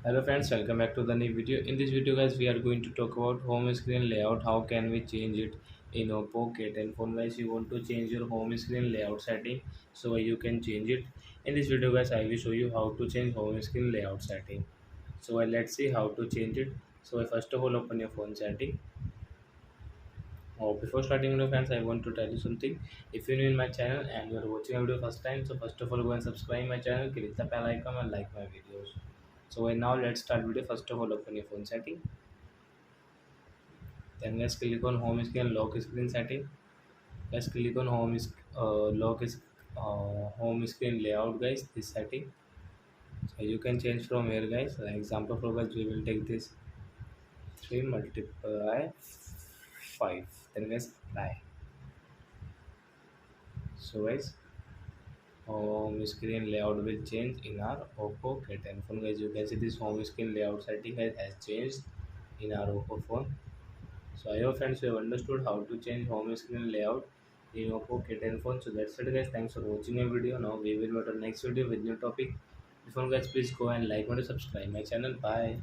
Hello friends, welcome back to the new video. In this video guys, we are going to talk about home screen layout. How can we change it in Oppo K10 phone guys? You want to change your home screen layout setting so you can change it. In this video guys, I will show you how to change home screen layout setting. Let's see how to change it. First of all open your phone setting. Before starting video friends, I want to tell you something. If you're new in my channel and you're watching a video first time, so first of all go and subscribe my channel, click the bell icon and like my videos. Now let's start video. First of all open your phone setting. Then let's click on home screen lock screen setting. Let's click on home screen layout guys. This setting. So you can change from here guys. Like example for guys, we will take this 3 multiply 5. Then guys apply. So guys, home screen layout will change in our Oppo K10 phone guys. You can see this home screen layout setting guys has changed in our Oppo phone. So I hope friends you have understood how to change home screen layout in Oppo K10 phone. So that's it guys. Thanks for watching my video. Now we will meet on next video with new topic. Before guys, please go and like and subscribe my channel. Bye.